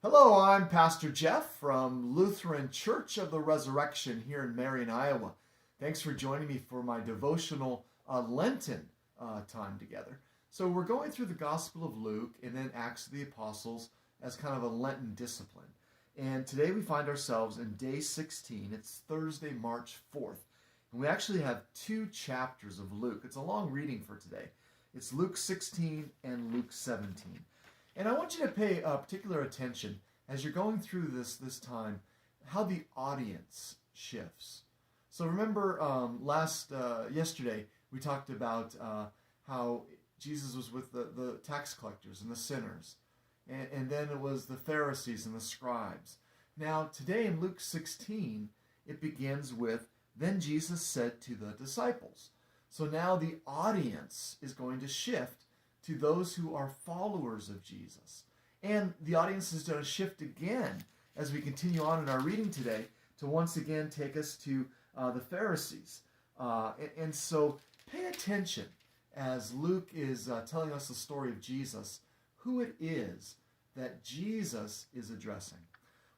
Hello, I'm Pastor Jeff from Lutheran Church of the Resurrection here in Marion, Iowa. Thanks for joining me for my devotional Lenten time together. So we're going through the Gospel of Luke and then Acts of the Apostles as kind of a Lenten discipline. And today we find ourselves in day 16. It's Thursday, March 4th. And we actually have two chapters of Luke. It's a long reading for today. It's Luke 16 and Luke 17. And I want you to pay particular attention as you're going through this time, how the audience shifts. So remember yesterday we talked about how Jesus was with the tax collectors and the sinners. And then it was the Pharisees and the scribes. Now today in Luke 16, it begins with, then Jesus said to the disciples. So now the audience is going to shift to those who are followers of Jesus. And the audience is going to shift again as we continue on in our reading today to once again take us to the Pharisees. And so pay attention as Luke is telling us the story of Jesus, who it is that Jesus is addressing.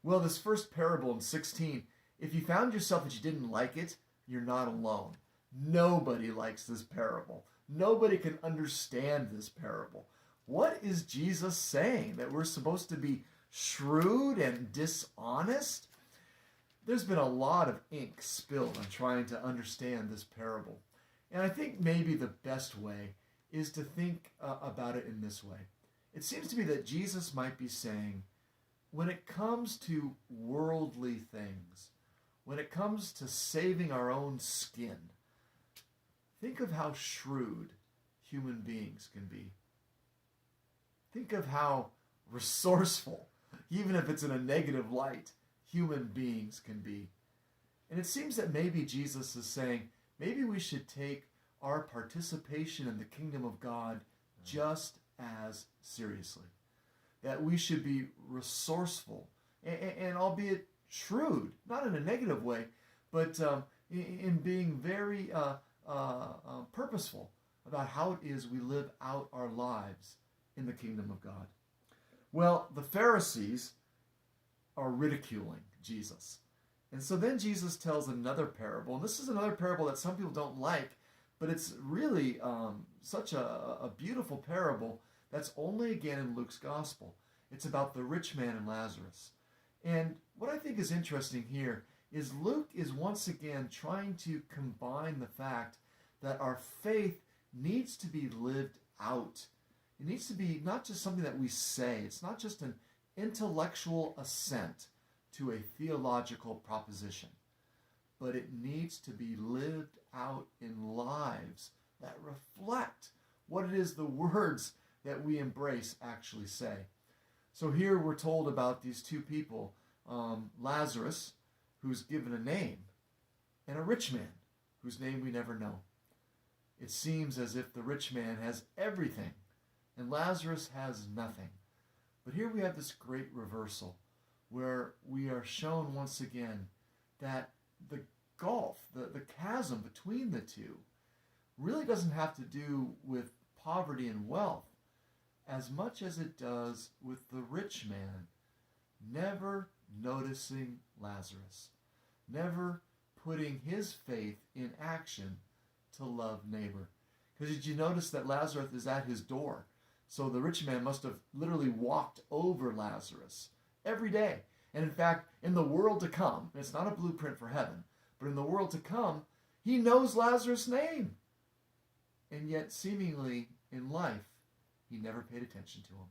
Well, this first parable in 16, if you found yourself that you didn't like it, you're not alone. Nobody likes this parable. Nobody can understand this parable. What is Jesus saying? That we're supposed to be shrewd and dishonest? There's been a lot of ink spilled on trying to understand this parable. And I think maybe the best way is to think about it in this way. It seems to me that Jesus might be saying, when it comes to worldly things, when it comes to saving our own skin, think of how shrewd human beings can be. Think of how resourceful, even if it's in a negative light, human beings can be. And it seems that maybe Jesus is saying, maybe we should take our participation in the kingdom of God just as seriously. That we should be resourceful and albeit shrewd, not in a negative way, but in being very purposeful about how it is we live out our lives in the kingdom of God. Well, the Pharisees are ridiculing Jesus. And so then Jesus tells another parable. And this is another parable that some people don't like, but it's really such a beautiful parable that's only again in Luke's gospel. It's about the rich man and Lazarus. And what I think is interesting here is Luke is once again trying to combine the fact that our faith needs to be lived out. It needs to be not just something that we say. It's not just an intellectual assent to a theological proposition, but it needs to be lived out in lives that reflect what it is the words that we embrace actually say. So here we're told about these two people, Lazarus, who's given a name, and a rich man, whose name we never know. It seems as if the rich man has everything, and Lazarus has nothing. But here we have this great reversal, where we are shown once again that the gulf, the chasm between the two, really doesn't have to do with poverty and wealth, as much as it does with the rich man never noticing Lazarus, never putting his faith in action to love neighbor. Because did you notice that Lazarus is at his door? So the rich man must have literally walked over Lazarus every day. And in fact, in the world to come, it's not a blueprint for heaven, but in the world to come, he knows Lazarus' name. And yet, seemingly in life, he never paid attention to him.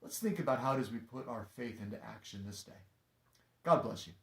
Let's think about how it is we put our faith into action this day. God bless you.